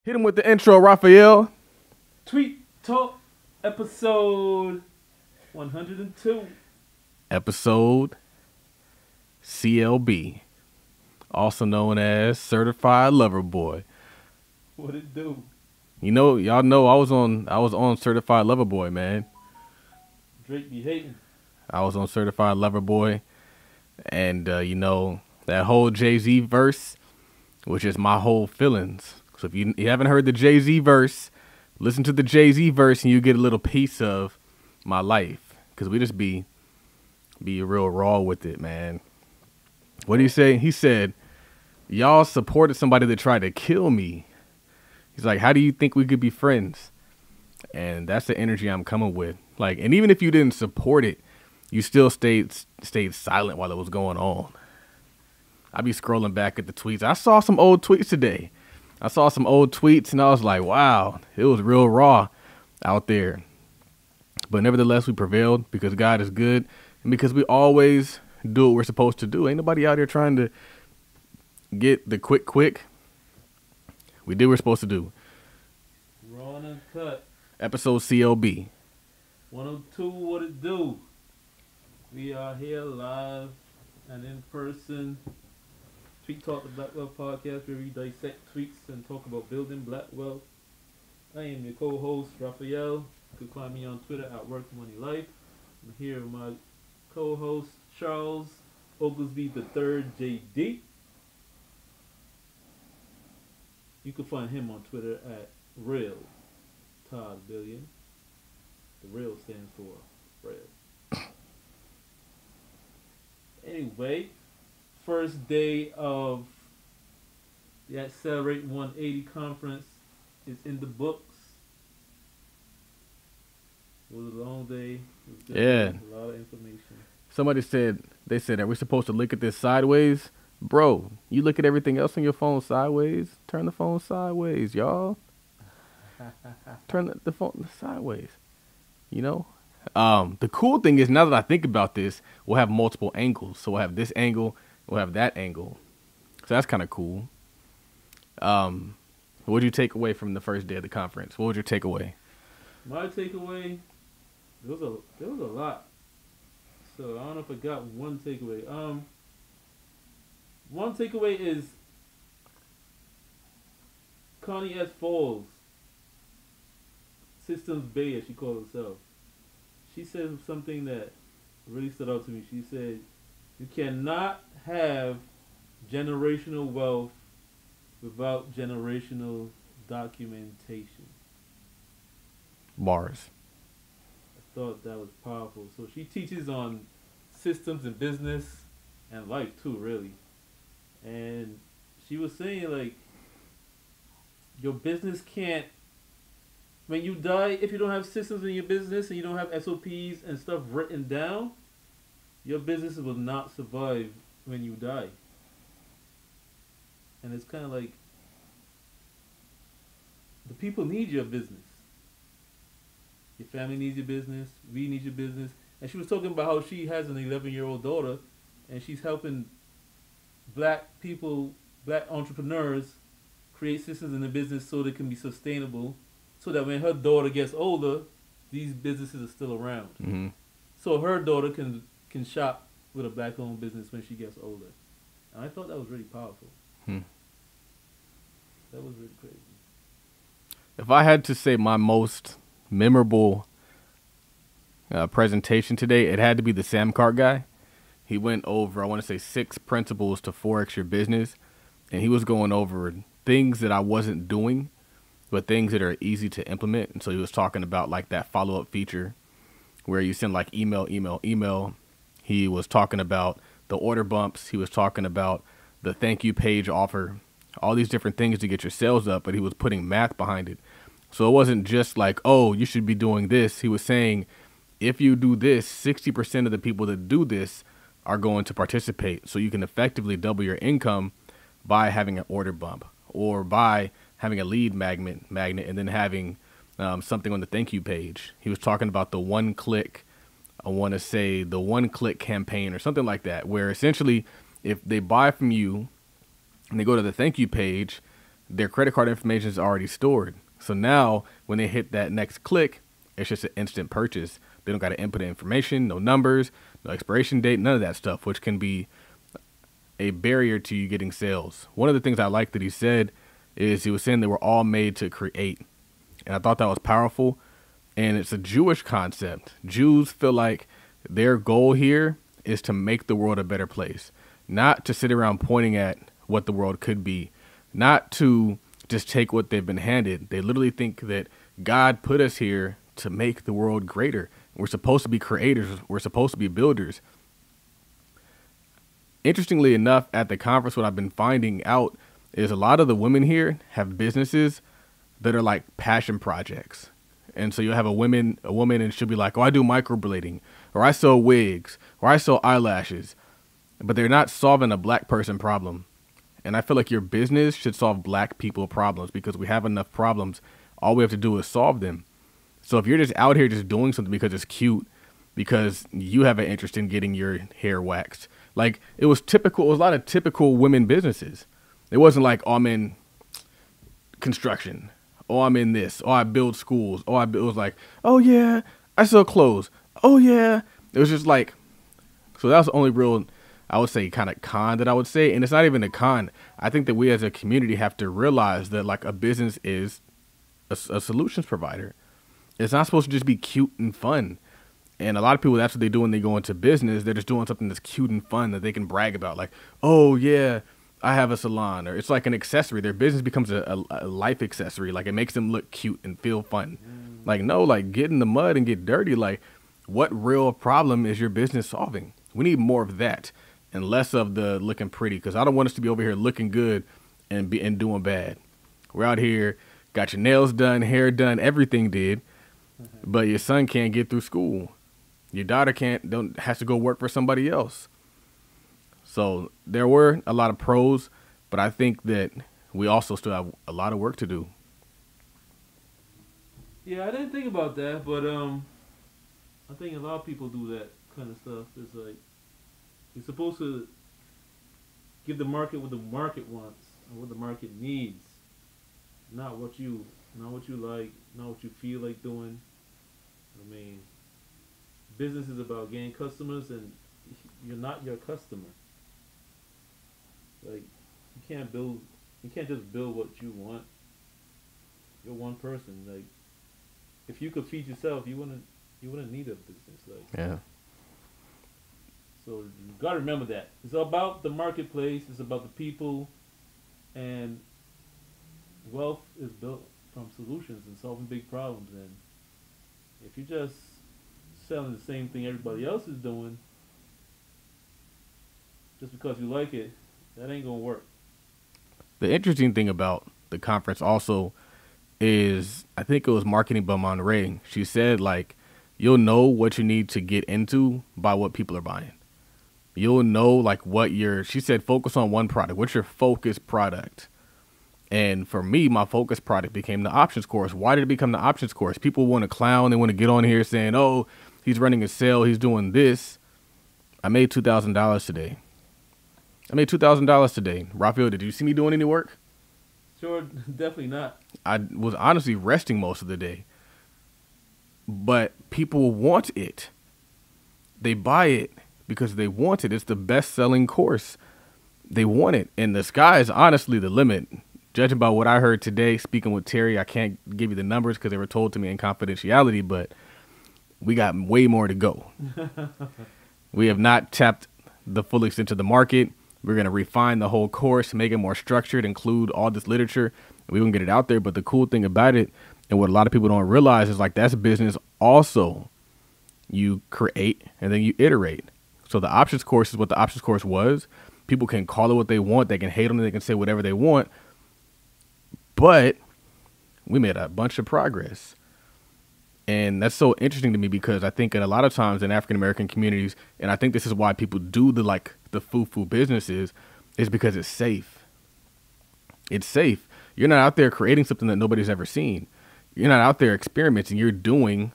Hit him with the intro, Raphael. Tweet Talk episode 102. Episode CLB, also known as Certified Lover Boy. What it do? You know, y'all know I was on Certified Lover Boy, man. Drake be hating. I was on Certified Lover Boy, and you know that whole Jay-Z verse, which is my whole feelings. So if you haven't heard the Jay-Z verse, listen to the Jay-Z verse, and you get a little piece of my life, because we just be real raw with it, man. What did he say? He said, y'all supported somebody that tried to kill me. He's like, how do you think we could be friends? And that's the energy I'm coming with. Like, and even if you didn't support it, you still stayed silent while it was going on. I be scrolling back at the tweets. I saw some old tweets today. I saw some old tweets and I was like, wow, it was real raw out there. But nevertheless, we prevailed because God is good and because we always do what we're supposed to do. Ain't nobody out here trying to get the quick. We did what we're supposed to do. Raw and uncut. Episode CLB. 102, what it do? We are here live and in person. Tweet Talk, the Black Wealth Podcast, where we dissect tweets and talk about building black wealth. I am your co-host, Raphael. You can find me on Twitter at Work Money Life. I'm here with my co-host, Charles Oglesby III, JD. You can find him on Twitter at Real Todd Billion. The real stands for real. Anyway, first day of the Accelerate 180 conference is in the books. It was a long day. It was Yeah. a lot of information. Somebody said, are we supposed to look at this sideways? Bro, you look at everything else on your phone sideways. Turn the phone sideways, y'all. Turn the phone sideways. You know? The cool thing is, now that I think about this, we'll have multiple angles. So we'll have this angle, we'll have that angle. So that's kind of cool. What would you take away from the first day of the conference? What was your takeaway? My takeaway, there was a lot. So I don't know if I got one takeaway. One takeaway is Connie S. Falls, Systems Bay, as she calls herself. She said something that really stood out to me. She said, you cannot have generational wealth without generational documentation. Bars. I thought that was powerful. So she teaches on systems in business and life too, really. And she was saying, like, your business can't, when you die, if you don't have systems in your business and you don't have SOPs and stuff written down, your business will not survive when you die. And it's kind of like, the people need your business. Your family needs your business. We need your business. And she was talking about how she has an 11-year-old daughter, and she's helping black people, black entrepreneurs, create systems in the business so they can be sustainable, so that when her daughter gets older, these businesses are still around. Mm-hmm. So her daughter can shop with a black-owned business when she gets older. And I thought that was really powerful. That was really crazy. If I had to say my most memorable presentation today, it had to be the Sam Cart guy. He went over, I want to say, 6 principles to Forex your business. And he was going over things that I wasn't doing, but things that are easy to implement. And so he was talking about like that follow-up feature where you send like email. He was talking about the order bumps. He was talking about the thank you page offer, all these different things to get your sales up, but he was putting math behind it. So it wasn't just like, oh, you should be doing this. He was saying, if you do this, 60% of the people that do this are going to participate. So you can effectively double your income by having an order bump or by having a lead magnet and then having something on the thank you page. He was talking about the one-click, I want to say the one-click campaign or something like that, where essentially if they buy from you and they go to the thank you page, their credit card information is already stored. So now when they hit that next click, it's just an instant purchase. They don't got to input the information, no numbers, no expiration date, none of that stuff, which can be a barrier to you getting sales. One of the things I like that he said is he was saying they were all made to create. And I thought that was powerful. And it's a Jewish concept. Jews feel like their goal here is to make the world a better place, not to sit around pointing at what the world could be, not to just take what they've been handed. They literally think that God put us here to make the world greater. We're supposed to be creators. We're supposed to be builders. Interestingly enough, at the conference, what I've been finding out is a lot of the women here have businesses that are like passion projects. And so you'll have a woman and she'll be like, oh, I do microblading, or I sew wigs, or I sew eyelashes. But they're not solving a black person problem. And I feel like your business should solve black people problems because we have enough problems. All we have to do is solve them. So if you're just out here just doing something because it's cute, because you have an interest in getting your hair waxed, like it was a lot of typical women businesses. It wasn't like, oh, I'm in construction. Oh, I'm in this. Oh, I build schools. Oh, it was like, oh yeah, I sell clothes. Oh yeah. It was just like, so that was the only real, I would say, kind of con that I would say. And it's not even a con. I think that we as a community have to realize that like a business is a solutions provider. It's not supposed to just be cute and fun. And a lot of people, that's what they do when they go into business. They're just doing something that's cute and fun that they can brag about. Like, oh yeah, I have a salon. Or it's like an accessory. Their business becomes a life accessory. Like it makes them look cute and feel fun. Like, no, like get in the mud and get dirty. Like what real problem is your business solving? We need more of that and less of the looking pretty. Because I don't want us to be over here looking good and doing bad. We're out here, got your nails done, hair done, everything did. But your son can't get through school. Your daughter has to go work for somebody else. So there were a lot of pros, but I think that we also still have a lot of work to do. Yeah, I didn't think about that, but I think a lot of people do that kind of stuff. It's like you're supposed to give the market what the market wants and what the market needs, not what you like, not what you feel like doing. I mean, business is about gaining customers, and you're not your customer. Like you can't just build what you want. You're one person. Like if you could feed yourself, you wouldn't need a business. Like yeah. So you gotta remember that it's about the marketplace. It's about the people, and wealth is built from solutions and solving big problems. And if you're just selling the same thing everybody else is doing, just because you like it, that ain't gonna work. The interesting thing about the conference also is, I think it was marketing by Monterey. She said, like, you'll know what you need to get into by what people are buying. You'll know, like, she said, focus on one product. What's your focus product? And for me, my focus product became the options course. Why did it become the options course? People want to clown. They want to get on here saying, oh, he's running a sale. He's doing this. I made $2,000 today. Rafael, did you see me doing any work? Sure, definitely not. I was honestly resting most of the day. But people want it. They buy it because they want it. It's the best-selling course. They want it. And the sky is honestly the limit. Judging by what I heard today, speaking with Terry, I can't give you the numbers because they were told to me in confidentiality, but we got way more to go. We have not tapped the full extent of the market. We're going to refine the whole course, make it more structured, include all this literature. We're going to get it out there. But the cool thing about it, and what a lot of people don't realize, is like that's business also. You create and then you iterate. So the options course is what the options course was. People can call it what they want. They can hate on it. They can say whatever they want. But we made a bunch of progress. And that's so interesting to me because I think a lot of times in African-American communities, and I think this is why people do the foo-foo businesses, is because it's safe. It's safe. You're not out there creating something that nobody's ever seen. You're not out there experimenting. You're doing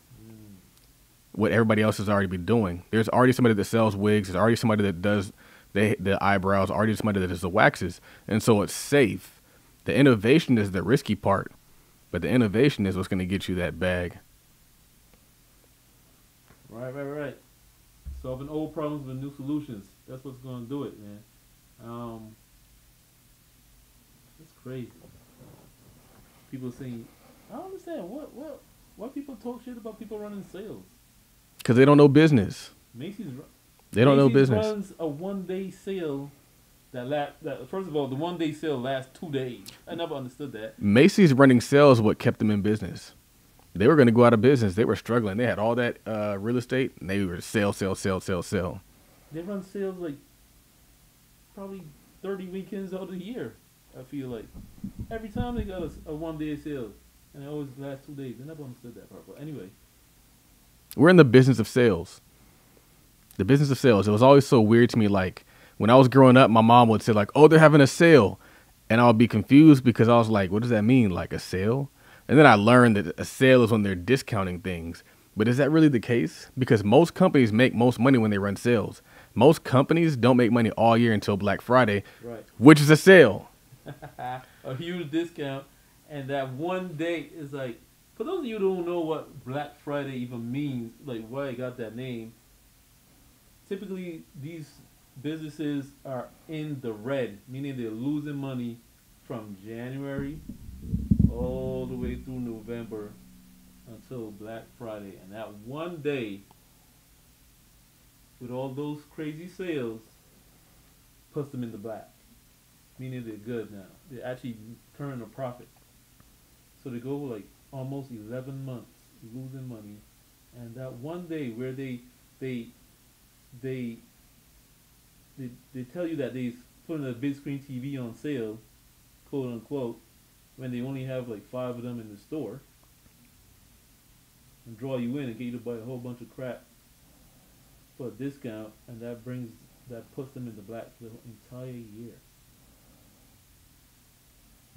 what everybody else has already been doing. There's already somebody that sells wigs. There's already somebody that does the eyebrows, already somebody that does the waxes. And so it's safe. The innovation is the risky part, but the innovation is what's going to get you that bag. Right. Solving old problems with new solutions. That's what's going to do it, man. It's crazy. People saying, I don't understand why people talk shit about people running sales. Because they don't know business. Macy's They don't know business. runs a 1-day sale that first of all, the 1-day sale lasts 2 days. I never understood that. Macy's running sales what kept them in business. They were going to go out of business. They were struggling. They had all that real estate, and they were sell. They run sales like probably 30 weekends out of the year. I feel like every time they got a 1-day sale, and it always lasts 2 days. I never understood that part. But anyway, We're in the business of sales. The business of sales. It was always so weird to me. Like when I was growing up, my mom would say like, "Oh, they're having a sale," and I would be confused because I was like, "What does that mean? Like a sale?" And then I learned that a sale is when they're discounting things. But is that really the case? Because most companies make most money when they run sales. Most companies don't make money all year until Black Friday, right. which is a sale. A huge discount, and that 1 day is like, for those of you who don't know what Black Friday even means, like why it got that name, typically these businesses are in the red, meaning they're losing money from January all the way through November until Black Friday. And that 1 day with all those crazy sales puts them in the black, meaning they're good now. They're actually turning a profit. So they go like almost 11 months losing money, and that 1 day where they tell you that they're putting a big screen TV on sale, quote unquote, when they only have like 5 of them in the store, and draw you in and get you to buy a whole bunch of crap for a discount, and that puts them in the black for the entire year.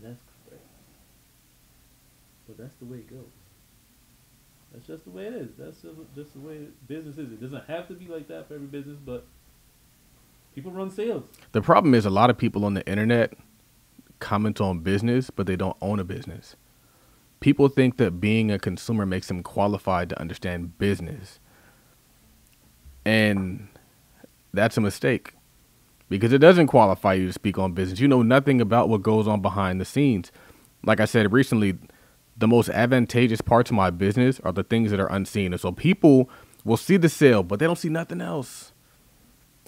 That's crazy. But that's the way it goes. That's just the way it is. That's just the way business is. It doesn't have to be like that for every business, but people run sales. The problem is a lot of people on the internet comment on business, but they don't own a business. People think that being a consumer makes them qualified to understand business. And that's a mistake because it doesn't qualify you to speak on business. You know nothing about what goes on behind the scenes. Like I said recently, the most advantageous parts of my business are the things that are unseen. And so people will see the sale, but they don't see nothing else.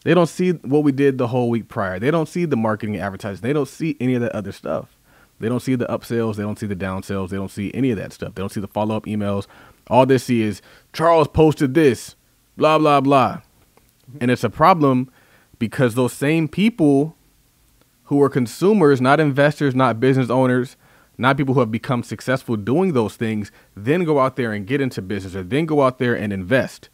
They don't see what we did the whole week prior. They don't see the marketing and advertising. They don't see any of that other stuff. They don't see the upsells. They don't see the downsells. They don't see any of that stuff. They don't see the follow-up emails. All they see is Charles posted this, blah, blah, blah. And it's a problem because those same people who are consumers, not investors, not business owners, not people who have become successful doing those things, then go out there and get into business or then go out there and invest.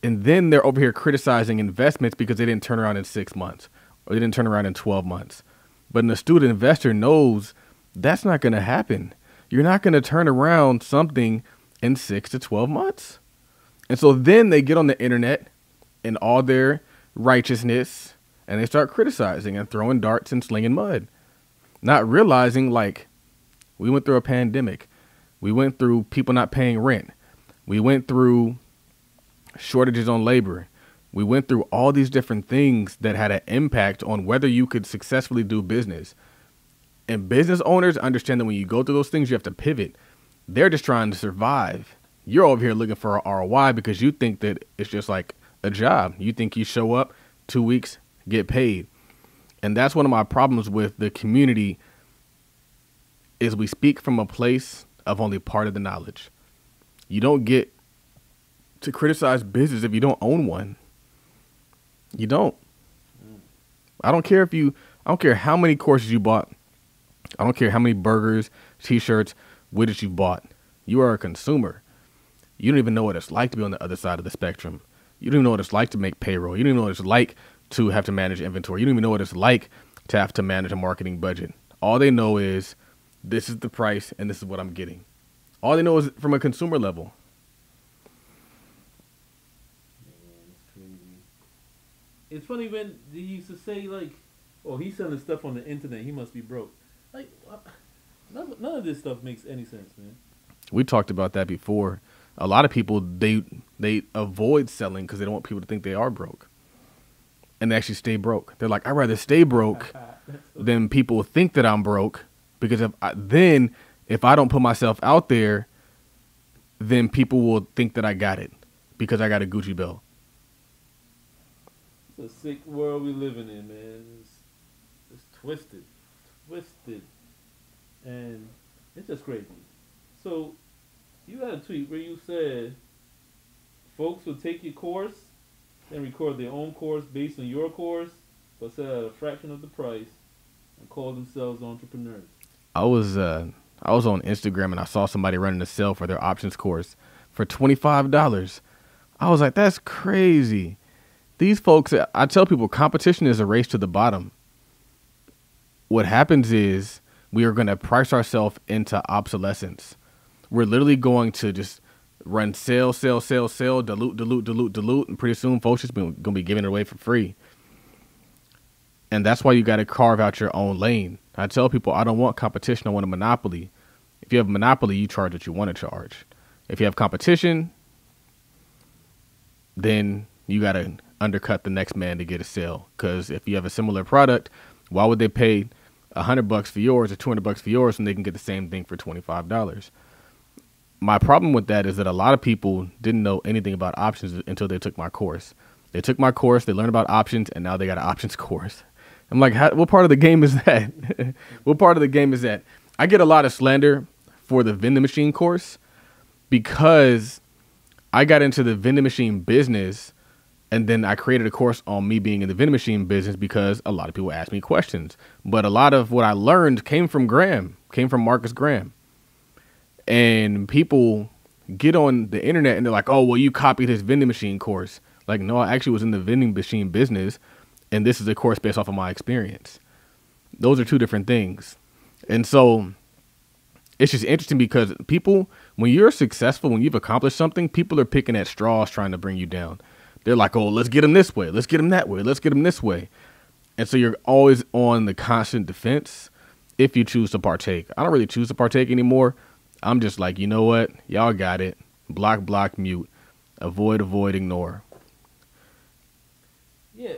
And then they're over here criticizing investments because they didn't turn around in 6 months or they didn't turn around in 12 months. But an astute investor knows that's not going to happen. You're not going to turn around something in 6 to 12 months. And so then they get on the internet in all their righteousness and they start criticizing and throwing darts and slinging mud, not realizing like we went through a pandemic. We went through people not paying rent. We went through shortages on labor. We went through all these different things that had an impact on whether you could successfully do business. And business owners understand that when you go through those things, you have to pivot. They're just trying to survive. You're over here looking for a ROI because you think that it's just like a job. You think you show up 2 weeks, get paid. And that's one of my problems with the community is we speak from a place of only part of the knowledge. You don't get to criticize business if you don't own one. You don't. I don't care how many courses you bought. I don't care how many burgers, t-shirts, widgets you bought. You are a consumer. You don't even know what it's like to be on the other side of the spectrum. You don't even know what it's like to make payroll. You don't even know what it's like to have to manage inventory. You don't even know what it's like to have to manage a marketing budget. All they know is this is the price and this is what I'm getting. All they know is from a consumer level. It's funny when they used to say like, "Oh, he's selling stuff on the internet. He must be broke." Like, none of this stuff makes any sense, man. We talked about that before. A lot of people they avoid selling because they don't want people to think they are broke, and they actually stay broke. They're like, I'd rather stay broke than people think that I'm broke, because if I don't put myself out there, then people will think that I got it because I got a Gucci belt. It's a sick world we living in, man. It's twisted, and it's just crazy. So, you had a tweet where you said folks would take your course and record their own course based on your course, but sell at a fraction of the price and call themselves entrepreneurs. I was on Instagram and I saw somebody running a sale for their options course for $25. I was like, that's crazy. These folks, I tell people, competition is a race to the bottom. What happens is we are going to price ourselves into obsolescence. We're literally going to just run sale, dilute, and pretty soon folks just going to be giving it away for free. And that's why you got to carve out your own lane. I tell people, I don't want competition, I want a monopoly. If you have a monopoly, you charge what you want to charge. If you have competition, then you got to undercut the next man to get a sale. Because if you have a similar product, why would they pay $100 for yours or $200 for yours when they can get the same thing for $25? My problem with that is that a lot of people didn't know anything about options until they took my course. They took my course, they learned about options, and now they got an options course. I'm like, what part of the game is that? What part of the game is that? I get a lot of slander for the vending machine course because I got into the vending machine business, and then I created a course on me being in the vending machine business because a lot of people asked me questions. But a lot of what I learned came from Marcus Graham. And people get on the internet and they're like, oh, well, you copied his vending machine course. Like, no, I actually was in the vending machine business, and this is a course based off of my experience. Those are two different things. And so it's just interesting because people, when you're successful, when you've accomplished something, people are picking at straws trying to bring you down. They're like, oh, let's get him this way. Let's get him that way. Let's get him this way. And so you're always on the constant defense if you choose to partake. I don't really choose to partake anymore. I'm just like, you know what? Y'all got it. Block, mute. Avoid, ignore. Yeah,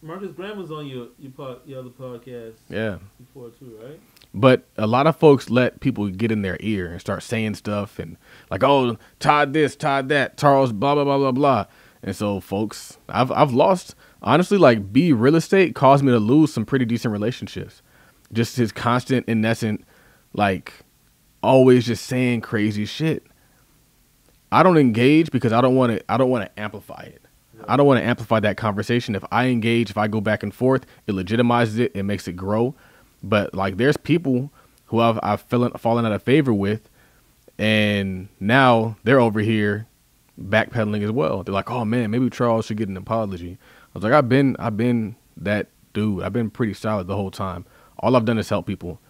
Marcus Graham was on your other podcast. Yeah. Before too, right? But a lot of folks let people get in their ear and start saying stuff and like, oh, Todd this, Todd that, Charles, blah, blah, blah, blah, blah. And so, folks, I've lost, honestly, like, B real estate caused me to lose some pretty decent relationships. Just his constant, innocent, like, always just saying crazy shit. I don't engage because I don't want to amplify it. I don't want to amplify that conversation. If I engage, if I go back and forth, it legitimizes it. It makes it grow. But like, there's people who I've fallen out of favor with, and now they're over here backpedaling as well. They're like, oh man, maybe Charles should get an apology. I was like, I've been that dude. I've been pretty solid the whole time. All I've done is help people.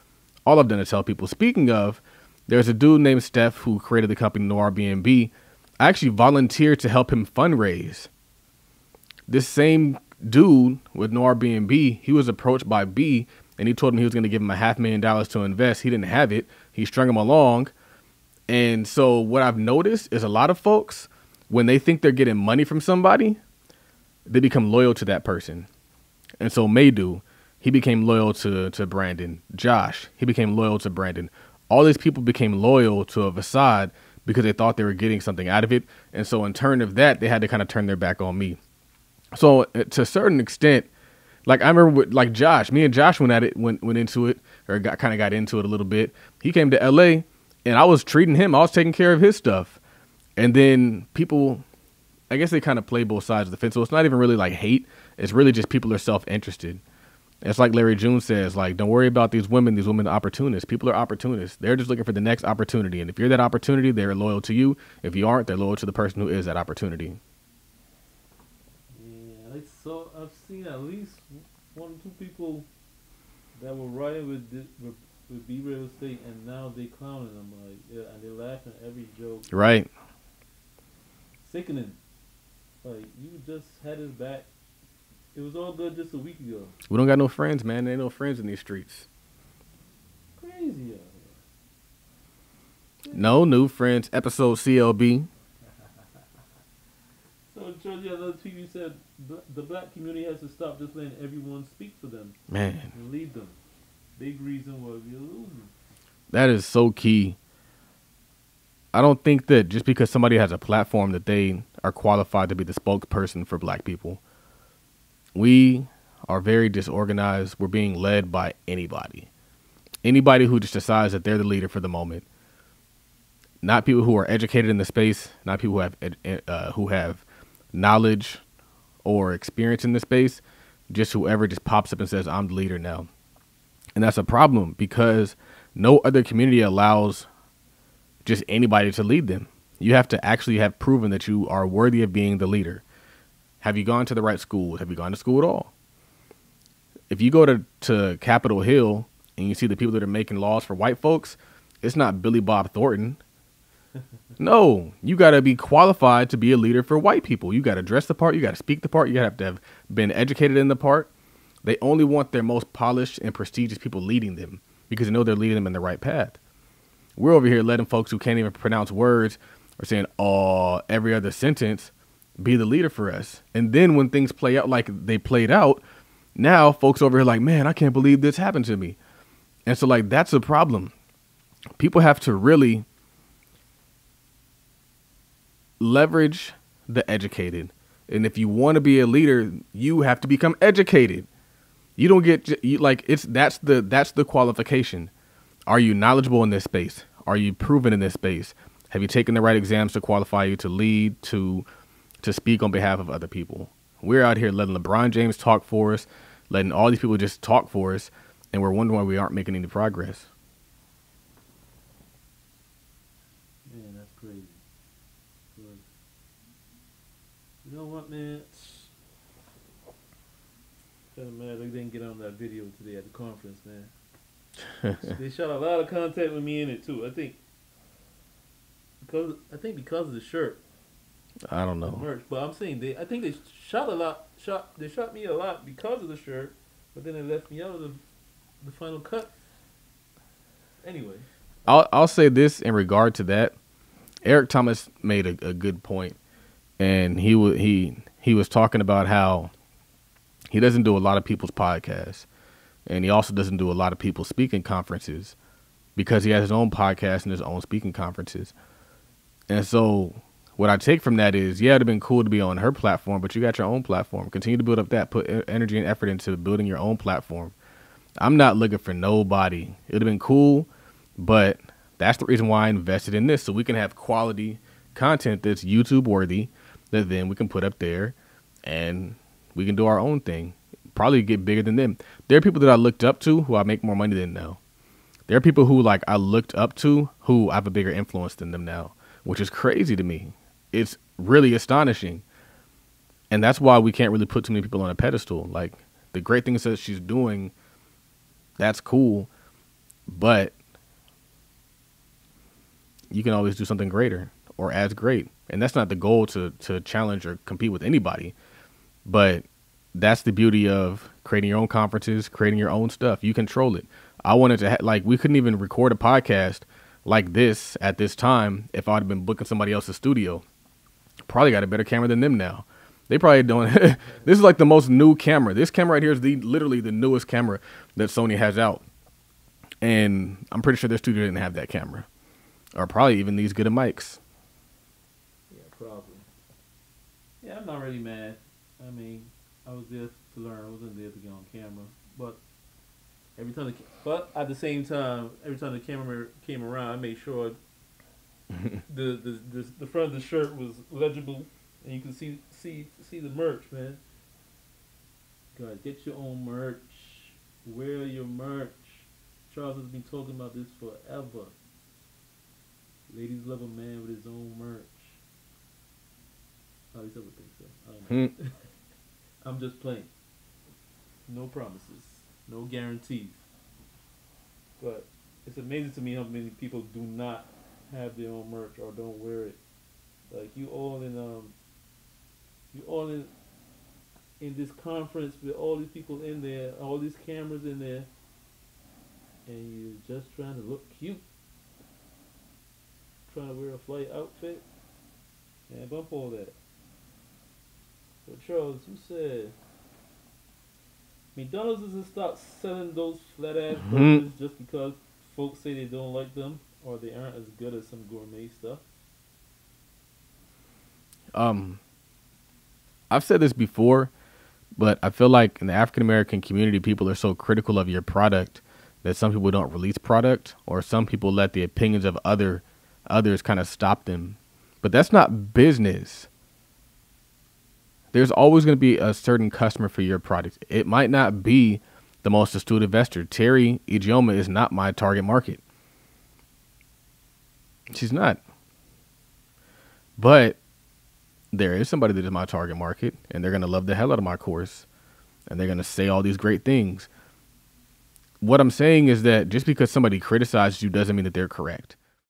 Speaking of, there's a dude named Steph who created the company Notary. I actually volunteered to help him fundraise. This same dude with Notary, he was approached by B, and he told him he was going to give him $500,000 to invest. He didn't have it. He strung him along. And so what I've noticed is a lot of folks, when they think they're getting money from somebody, they become loyal to that person. And so Maydu, he became loyal to Brandon. Josh, he became loyal to Brandon. All these people became loyal to a facade because they thought they were getting something out of it. And so in turn of that, they had to kind of turn their back on me. So to a certain extent, like I remember with, like Josh, me and Josh went into it, or got into it a little bit. He came to LA and I was treating him. I was taking care of his stuff. And then people, I guess they kind of play both sides of the fence. So it's not even really like hate. It's really just people are self-interested. It's like Larry June says, like, don't worry about these women are opportunists. People are opportunists. They're just looking for the next opportunity. And if you're that opportunity, they're loyal to you. If you aren't, they're loyal to the person who is that opportunity. Yeah, so I've seen at least one or two people that were riding with B real estate, and now they clowning them, like, yeah, and they're laughing at every joke. Right. Sickening. Like, you just had his back. It was all good just a week ago. We don't got no friends, man. There ain't no friends in these streets. crazy out here. No new friends. Episode CLB. So, Georgia, the other tweet you said the black community has to stop just letting everyone speak for them Man, and lead them. Big reason why we're losing. that is so key. I don't think that just because somebody has a platform that they are qualified to be the spokesperson for black people. We are very disorganized. We're being led by anybody. Anybody who just decides that they're the leader for the moment. Not people who are educated in the space, not people who have knowledge or experience in the space, just whoever just pops up and says, I'm the leader now. And that's a problem because no other community allows just anybody to lead them. You have to actually have proven that you are worthy of being the leader. Have you gone to the right school? Have you gone to school at all? If you go to Capitol Hill and you see the people that are making laws for white folks, it's not Billy Bob Thornton. No, you got to be qualified to be a leader for white people. You got to dress the part. You got to speak the part. You got to have been educated in the part. They only want their most polished and prestigious people leading them because they know they're leading them in the right path. We're over here letting folks who can't even pronounce words or saying, oh, every other sentence be the leader for us. And then when things play out like they played out, now folks over here like, man, I can't believe this happened to me. And so like, that's a problem. People have to really leverage the educated. And if you want to be a leader, you have to become educated. You don't get that's the qualification. Are you knowledgeable in this space? Are you proven in this space? Have you taken the right exams to qualify you to lead, to speak on behalf of other people? We're out here letting LeBron James talk for us, letting all these people just talk for us, and we're wondering why we aren't making any progress. Man, that's crazy. But you know what, man? Kind of mad they didn't get on that video today at the conference, man. They shot a lot of content with me in it too. I think because of the shirt. I don't know. Merch, but I'm saying I think they shot a lot. They shot me a lot because of the shirt, but then they left me out of the final cut. Anyway, I'll say this in regard to that. Eric Thomas made a good point, and he was talking about how he doesn't do a lot of people's podcasts, and he also doesn't do a lot of people's speaking conferences because he has his own podcast and his own speaking conferences. And so what I take from that is, yeah, it'd have been cool to be on her platform, but you got your own platform. Continue to build up that. Put energy and effort into building your own platform. I'm not looking for nobody. It would have been cool, but that's the reason why I invested in this, so we can have quality content that's YouTube worthy that then we can put up there and we can do our own thing. Probably get bigger than them. There are people that I looked up to who I make more money than now. There are people who like I looked up to who I have a bigger influence than them now, which is crazy to me. It's really astonishing. And that's why we can't really put too many people on a pedestal. Like, the great things that she's doing, that's cool, but you can always do something greater or as great. And that's not the goal to challenge or compete with anybody. But that's the beauty of creating your own conferences, creating your own stuff. You control it. I wanted to we couldn't even record a podcast like this at this time if I'd been booking somebody else's studio. Probably got a better camera than them now. They probably don't. This is like the most new camera. This camera right here is literally the newest camera that Sony has out. And I'm pretty sure their studio didn't have that camera. Or probably even these good of mics. yeah, probably. Yeah, I'm not really mad. I mean, I was there to learn. I wasn't there to get on camera. But at the same time, every time the camera came around, I made sure the front of the shirt was legible and you can see the merch, man. God, get your own merch. Wear your merch. Charles has been talking about this forever. Ladies love a man with his own merch. At least I would think so. I don't know. I'm just playing. No promises. No guarantees. But it's amazing to me how many people do not have their own merch or don't wear it. Like you all in this conference with all these people in there, all these cameras in there, and you're just trying to look cute, trying to wear a flight outfit, and bump all that. But Charles, you said McDonald's doesn't stop selling those flat ass burgers just because folks say they don't like them or they aren't as good as some gourmet stuff. I've said this before, but I feel like in the African American community, people are so critical of your product that some people don't release product, or some people let the opinions of others kind of stop them. But that's not business. There's always going to be a certain customer for your product. It might not be the most astute investor. Terry Ijeoma is not my target market. She's not. But there is somebody that is my target market, and they're going to love the hell out of my course, and they're going to say all these great things. What I'm saying is that just because somebody criticizes you doesn't mean that they're correct.